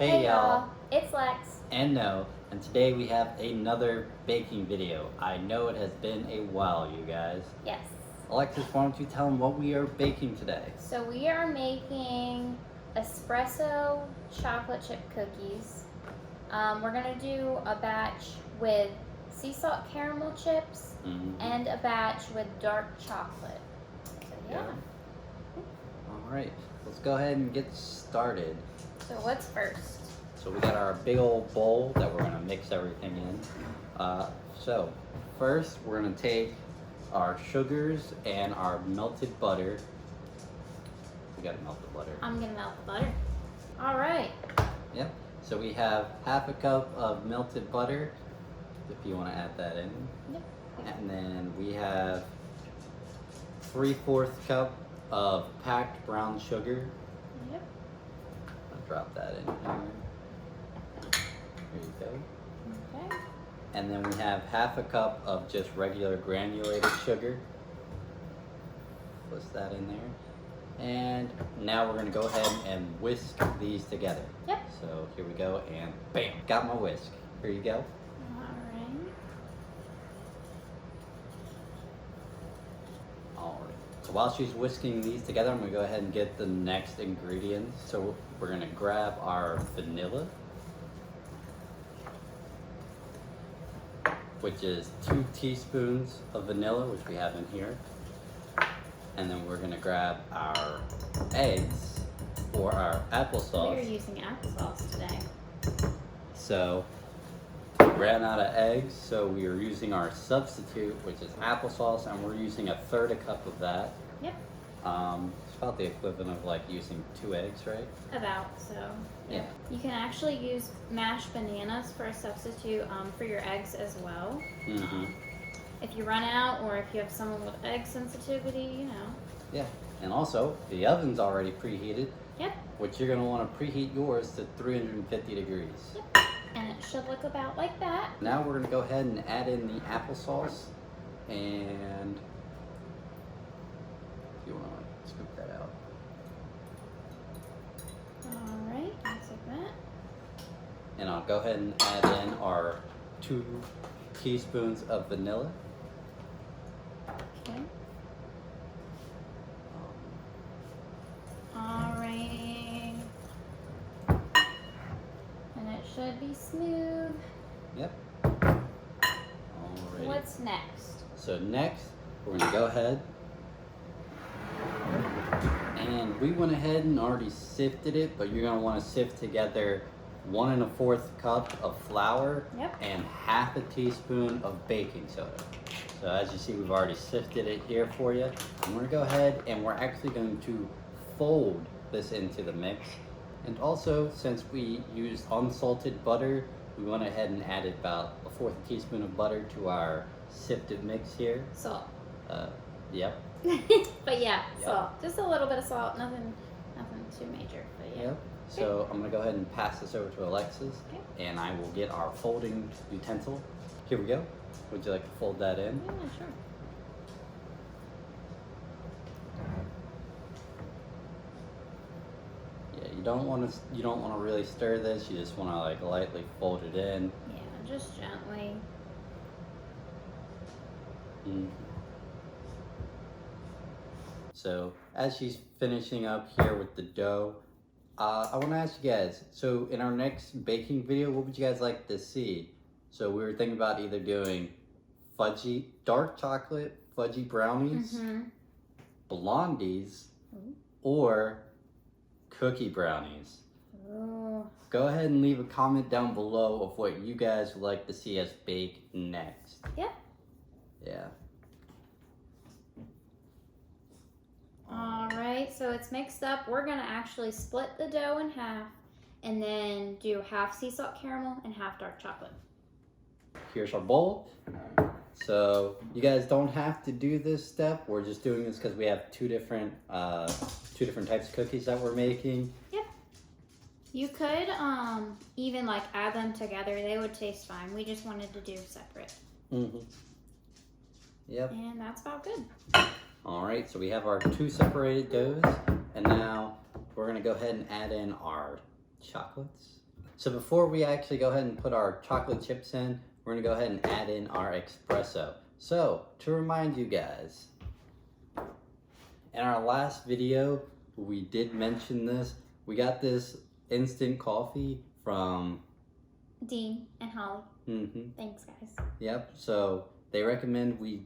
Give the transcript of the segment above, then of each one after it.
Hey y'all, it's Lex. and No, and today we have another baking video. I know it has been a while, you guys. Yes. Alexis, why don't you tell them what we are baking today? So we are making espresso chocolate chip cookies. We're gonna do a batch with sea salt caramel chips and a batch with dark chocolate. So yeah. All right, let's go ahead and get started. So what's first? So we got our big old bowl that we're gonna mix everything in. So first we're gonna take our sugars and our melted butter. We gotta melt the butter. I'm gonna melt the butter. All right. Yep. So we have half a cup of melted butter, if you want to add that in. Yep. And then we have 3/4 cup of packed brown sugar. Yep. I'll drop that in here. There you go. Okay. And then we have half a cup of just regular granulated sugar. Place that in there. And now we're gonna go ahead and whisk these together. Yep. So here we go, and bam, got my whisk. Here you go. All right. So while she's whisking these together, I'm gonna go ahead and get the next ingredients. So we're gonna grab our vanilla, which is 2 teaspoons of vanilla, which we have in here. And then we're gonna grab our eggs or our applesauce. We're using applesauce today. So we ran out of eggs, so we are using our substitute, which is applesauce, and we're using 1/3 cup of that. Yep. It's about the equivalent of like using 2 eggs, right? About, so. Yeah. You can actually use mashed bananas for a substitute for your eggs as well. If you run out, or if you have someone with egg sensitivity, you know. Yeah. And also, the oven's already preheated. Yep. Which you're gonna want to preheat yours to 350 degrees. Yep. And it should look about like that. Now we're gonna go ahead and add in the applesauce, and if you want to like scoop that out. All right, just like that. And I'll go ahead and add in our 2 teaspoons of vanilla. Okay. All right. And it should be smooth. Yep. Alrighty. What's next? So next, we're gonna go ahead and we went ahead and already sifted it, but you're gonna want to sift together 1 1/4 cup of flour and 1/2 teaspoon of baking soda. So as you see, we've already sifted it here for you. I'm gonna go ahead and we're actually going to fold this into the mix. And also, since we used unsalted butter, we went ahead and added about 1/4 teaspoon of butter to our sifted mix here. Salt. Yep. But yeah, salt. Just a little bit of salt. Nothing too major. But yeah. Yep. So I'm gonna go ahead and pass this over to Alexis, and I will get our folding utensil. Here we go. Would you like to fold that in? Yeah, sure. Yeah, you don't want to really stir this. You just want to like lightly fold it in. Yeah, just gently. So as she's finishing up here with the dough, I want to ask you guys, so in our next baking video, what would you guys like to see? So we were thinking about either doing dark chocolate fudgy brownies, blondies, or cookie brownies. Ooh. Go ahead and leave a comment down below of what you guys would like to see us bake next. Yep. Yeah. All right, so it's mixed up. We're gonna actually split the dough in half and then do 1/2 sea salt caramel and 1/2 dark chocolate. Here's our bowl. So you guys don't have to do this step. We're just doing this because we have two different types of cookies that we're making. Yep. You could even like add them together. They would taste fine. We just wanted to do separate. Yep. And that's about good. All right, so we have our 2 separated doughs, and now we're gonna go ahead and add in our chocolates. So before we actually go ahead and put our chocolate chips in, we're gonna go ahead and add in our espresso. So to remind you guys, in our last video, we did mention this. We got this instant coffee from Dean and Holly. Mm-hmm. Thanks, guys. Yep. So they recommend we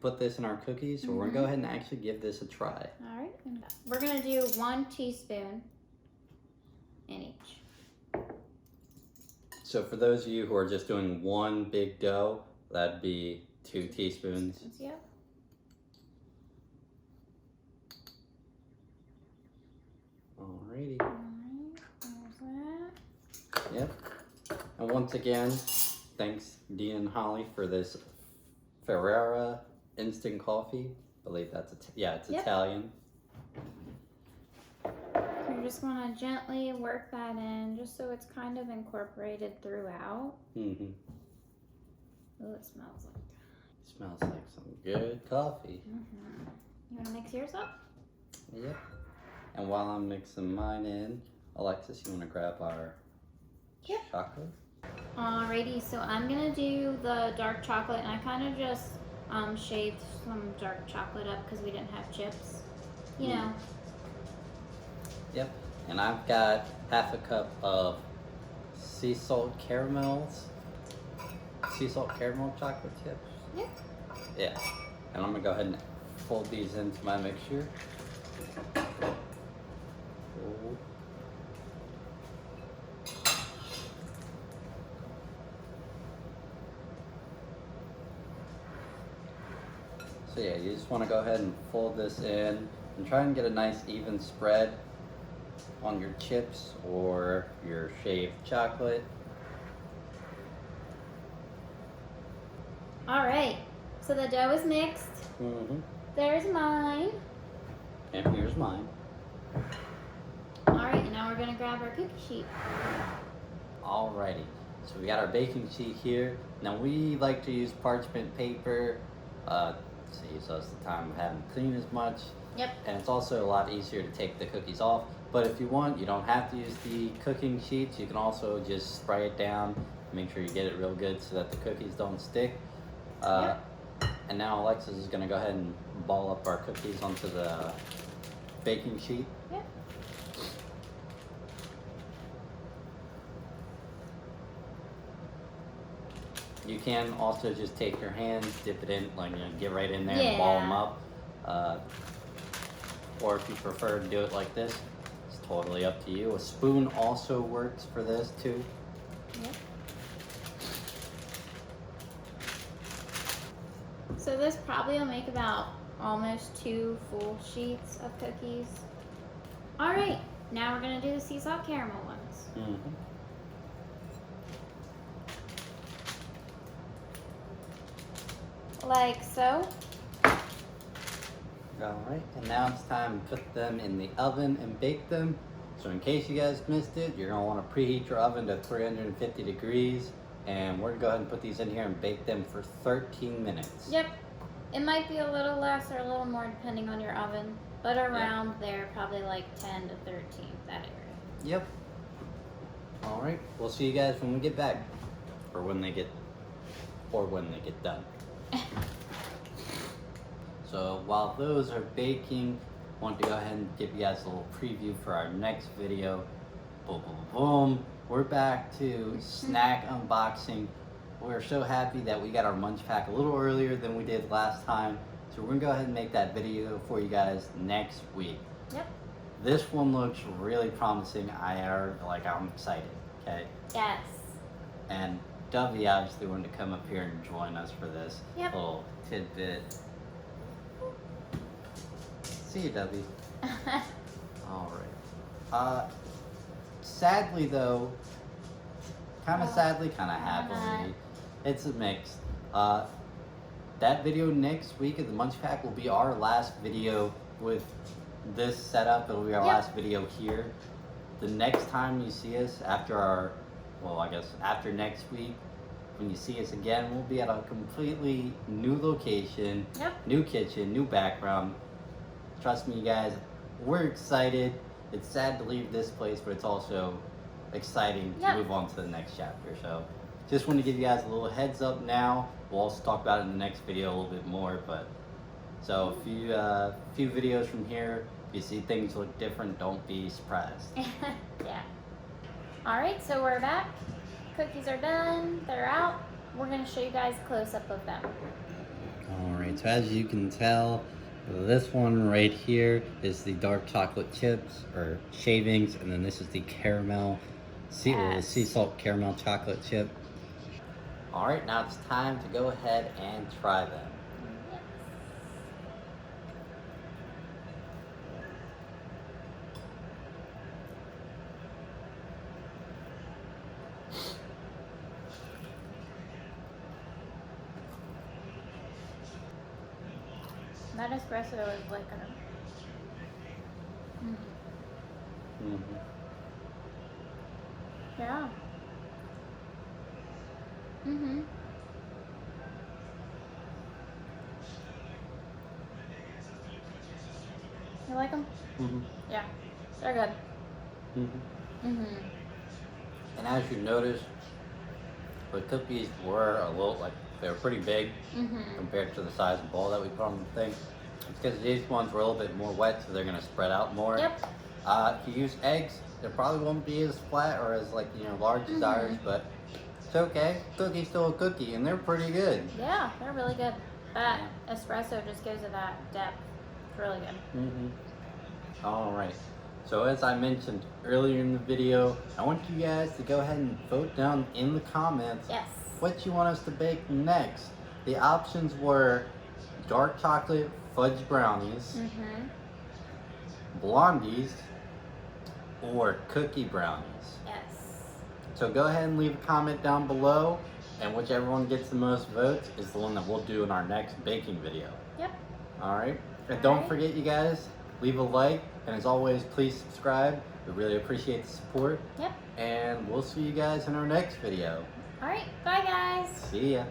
put this in our cookies. So we're gonna go ahead and actually give this a try. All right. We're gonna do 1 teaspoon in each. So for those of you who are just doing one big dough, that'd be 2 teaspoons. Yep. Alrighty. Alright, there's that. Yep. And once again, thanks Dean and Holly for this Ferrera instant coffee. I believe that's it's Italian. You're just gonna gently work that in, just so it's kind of incorporated throughout. Mm-hmm. Oh, it smells like. Smells like some good coffee. Mm-hmm. You wanna mix yours up? Yep. And while I'm mixing mine in, Alexis, you wanna grab our chocolate? Alrighty, so I'm gonna do the dark chocolate, and I kind of just shaved some dark chocolate up because we didn't have chips. You know. Yep. And I've got half a cup of sea salt caramel chocolate chips. Yep. Yeah. And I'm gonna go ahead and fold these into my mixture. So yeah, you just want to go ahead and fold this in and try and get a nice even spread on your chips or your shaved chocolate. All right, so the dough is mixed. There's mine. And here's mine. All right, and now we're gonna grab our cookie sheet. Alrighty, so we got our baking sheet here. Now we like to use parchment paper. Saves us the time of having to clean as much. Yep. And it's also a lot easier to take the cookies off. But if you want, you don't have to use the cooking sheets. You can also just spray it down. Make sure you get it real good so that the cookies don't stick. Yep. And now Alexis is going to go ahead and ball up our cookies onto the baking sheet. Yep. You can also just take your hands, dip it in, like, get right in there and ball them up. Or if you prefer to do it like this, it's totally up to you. A spoon also works for this too. Yep. So this probably will make about almost 2 full sheets of cookies. All right, now we're gonna do the sea salt caramel ones. Like so. Alright, and now it's time to put them in the oven and bake them. So in case you guys missed it, you're going to want to preheat your oven to 350 degrees. And we're going to go ahead and put these in here and bake them for 13 minutes. Yep. It might be a little less or a little more depending on your oven, but around there, probably like 10 to 13, that area. Yep. Alright, we'll see you guys when we get back. Or when they get done. So while those are baking, I want to go ahead and give you guys a little preview for our next video. Boom, boom, boom. We're back to snack unboxing. We're so happy that we got our munch pack a little earlier than we did last time. So we're gonna go ahead and make that video for you guys next week. Yep. This one looks really promising. I'm excited, okay? Yes. And Dovey obviously wanted to come up here and join us for this little tidbit. See you, Dovey. Alright. Sadly though, kind of happily, it's a mix. That video next week of the Munch Pack will be our last video with this setup. It'll be our last video here. The next time you see us after after next week, when you see us again, we'll be at a completely new location, new kitchen, new background. Trust me, guys, we're excited. It's sad to leave this place, but it's also exciting to move on to the next chapter. So just want to give you guys a little heads up now. We'll also talk about it in the next video a little bit more, but so a few videos from here, if you see things look different, don't be surprised. Yeah. Alright, so we're back. Cookies are done, they're out. We're going to show you guys a close-up of them. Alright, so as you can tell, this one right here is the dark chocolate chips or shavings, and then this is the caramel, sea salt caramel chocolate chip. Alright, now it's time to go ahead and try them. That espresso is like yeah. You like them? Yeah, they're good. And as you notice, the cookies were a little, like, they were pretty big compared to the size of ball that we put on the thing. It's because these ones were a little bit more wet, so they're going to spread out more. Yep. If you use eggs, they probably won't be as flat or as, like, you know, large as ours, but it's okay. Cookie's still a cookie, and they're pretty good. Yeah, they're really good. That espresso just gives it that depth. It's really good. All right. So as I mentioned earlier in the video, I want you guys to go ahead and vote down in the comments what you want us to bake next. The options were dark chocolate fudge brownies, blondies, or cookie brownies. Yes. So go ahead and leave a comment down below, and whichever one gets the most votes is the one that we'll do in our next baking video. Yep. All right. And don't forget, you guys, leave a like, and as always, please subscribe. We really appreciate the support. Yep. And we'll see you guys in our next video. All right. Bye, guys. See ya.